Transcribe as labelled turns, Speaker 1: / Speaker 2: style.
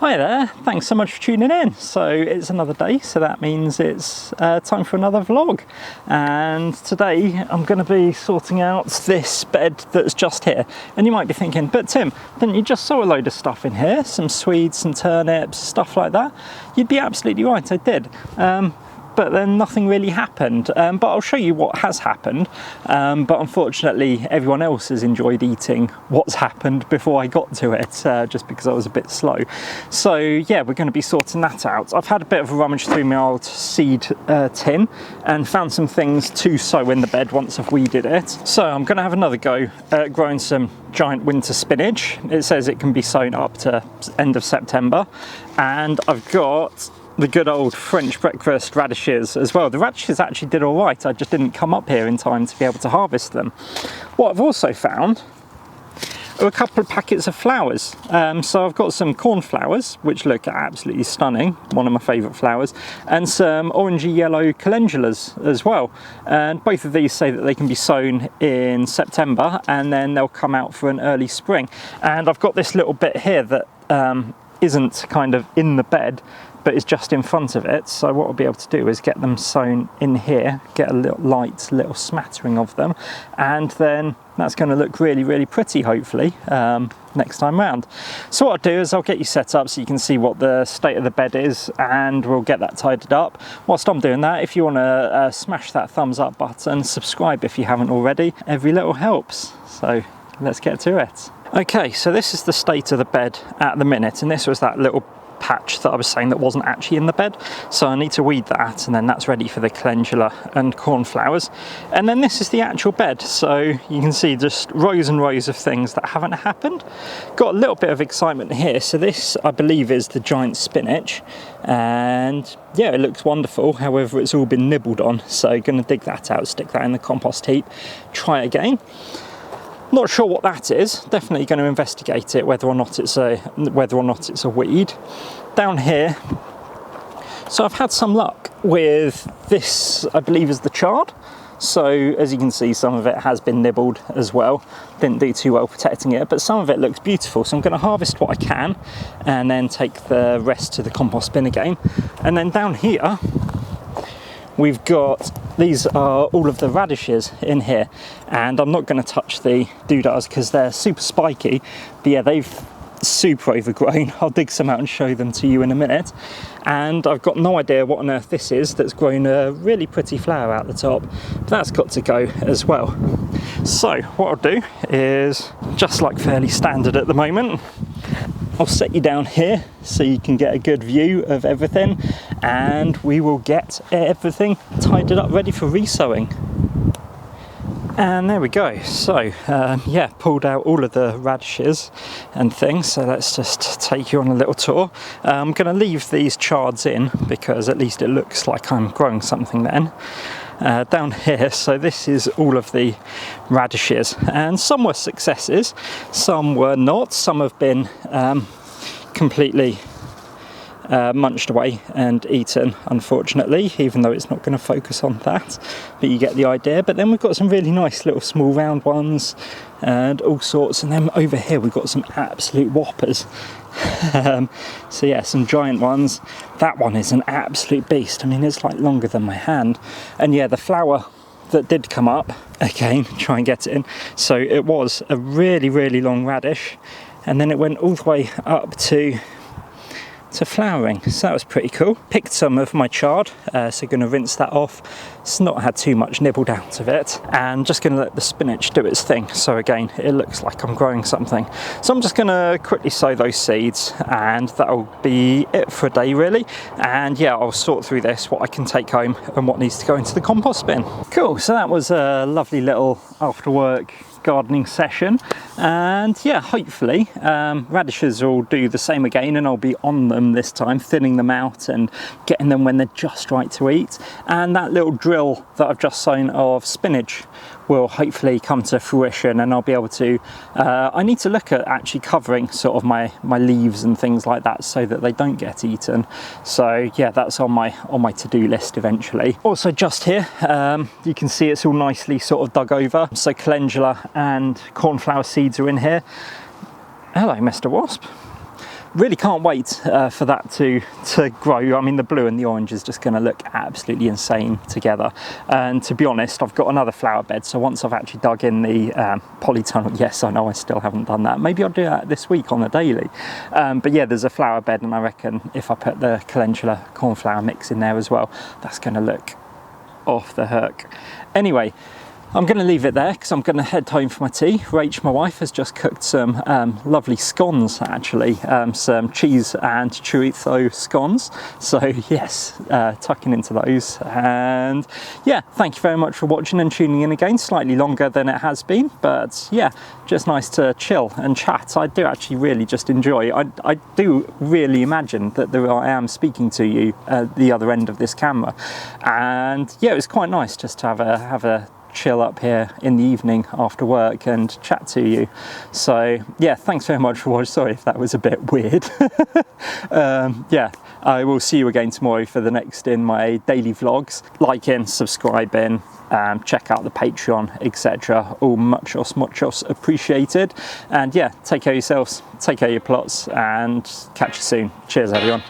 Speaker 1: Hi there, thanks so much for tuning in. So it's another day, so that means it's time for another vlog. And today I'm going to be sorting out this bed that's just here. And you might be thinking, but Tim, didn't you just sow a load of stuff in here? Some Swedes, some turnips, stuff like that? You'd be absolutely right, I did. But then nothing really happened. But I'll show you what has happened. But unfortunately, everyone else has enjoyed eating what's happened before I got to it, just because I was a bit slow. So yeah, we're going to be sorting that out. I've had a bit of a rummage through my old seed tin and found some things to sow in the bed once I've weeded it. So I'm going to have another go at growing some giant winter spinach. It says it can be sown up to end of September. And I've got the good old French breakfast radishes as well. The radishes actually did all right, I just didn't come up here in time to be able to harvest them. What I've also found are a couple of packets of flowers. So I've got some cornflowers, which look absolutely stunning, one of my favourite flowers, and some orangey yellow calendulas as well. And both of these say that they can be sown in September and then they'll come out for an early spring. And I've got this little bit here that isn't kind of in the bed, but is just in front of it. So what I'll be able to do is get them sown in here, get a little smattering of them, and then that's going to look really, really pretty, hopefully, next time round. So what I'll do is I'll get you set up so you can see what the state of the bed is, and we'll get that tidied up. Whilst I'm doing that, if you want to smash that thumbs up button, subscribe if you haven't already, every little helps. So let's get to it. Okay, so this is the state of the bed at the minute, and this was that little patch that I was saying that wasn't actually in the bed, so I need to weed that, and then that's ready for the calendula and cornflowers. And then this is the actual bed, so you can see just rows and rows of things that haven't happened. Got a little bit of excitement here. So this, I believe, is the giant spinach, and yeah, it looks wonderful. However, it's all been nibbled on, so gonna dig that out, stick that in the compost heap, try again. Not sure what that is. Definitely going to investigate it, whether or not it's a weed. Down here, so I've had some luck with this. I believe is the chard. So as you can see, some of it has been nibbled as well. Didn't do too well protecting it, but some of it looks beautiful. So I'm going to harvest what I can, and then take the rest to the compost bin again. And then down here, we've got, these are all of the radishes in here, and I'm not going to touch the doodads because they're super spiky, but yeah, they've super overgrown. I'll dig some out and show them to you in a minute. And I've got no idea what on earth this is that's grown a really pretty flower out the top, but that's got to go as well. So what I'll do is, just like fairly standard at the moment, I'll set you down here so you can get a good view of everything, and we will get everything tidied up ready for resowing. And there we go. So yeah, pulled out all of the radishes and things, so let's just take you on a little tour. I'm going to leave these chards in because at least it looks like I'm growing something then. Down here, so this is all of the radishes, and some were successes, some were not. Some have been completely munched away and eaten, unfortunately, even though it's not going to focus on that, but you get the idea. But then we've got some really nice little small round ones and all sorts, and then over here we've got some absolute whoppers. So yeah, some giant ones. That one is an absolute beast. I mean, it's like longer than my hand. And yeah, the flower that did come up, again, try and get it in. So it was a really, really long radish, and then it went all the way up to flowering, so that was pretty cool. Picked some of my chard, so going to rinse that off. It's not had too much nibbled out of it, and just going to let the spinach do its thing. So again, it looks like I'm growing something. So I'm just going to quickly sow those seeds, and that'll be it for a day really. And yeah, I'll sort through this, what I can take home and what needs to go into the compost bin. Cool, so that was a lovely little after work gardening session, and yeah, hopefully radishes will do the same again, and I'll be on them this time, thinning them out and getting them when they're just right to eat. And that little drill that I've just sown of spinach will hopefully come to fruition, and I'll be able to I need to look at actually covering sort of my leaves and things like that so that they don't get eaten. So yeah, that's on my to-do list eventually. Also just here, you can see it's all nicely sort of dug over, so calendula and cornflower seeds are in here. Hello, Mr. Wasp. really can't wait for that to grow. I mean, the blue and the orange is just going to look absolutely insane together. And to be honest, I've got another flower bed, so once I've actually dug in the polytunnel, yes, I know I still haven't done that. Maybe I'll do that this week on the daily. But yeah, there's a flower bed, and I reckon if I put the calendula cornflower mix in there as well, that's going to look off the hook. Anyway, I'm going to leave it there because I'm going to head home for my tea. Rach, my wife, has just cooked some lovely scones, actually, some cheese and chorizo scones. So yes, tucking into those. And yeah, thank you very much for watching and tuning in again. Slightly longer than it has been, but yeah, just nice to chill and chat. I do actually really just enjoy. I do really imagine that there I am speaking to you at the other end of this camera. And yeah, it was quite nice just to have a chill up here in the evening after work and chat to you. So yeah, thanks very much for watching. Sorry if that was a bit weird. Yeah, I will see you again tomorrow for the next in my daily vlogs. Like in, subscribe in, check out the Patreon, etc. All muchos appreciated. And yeah, take care of yourselves, take care of your plots, and catch you soon. Cheers everyone.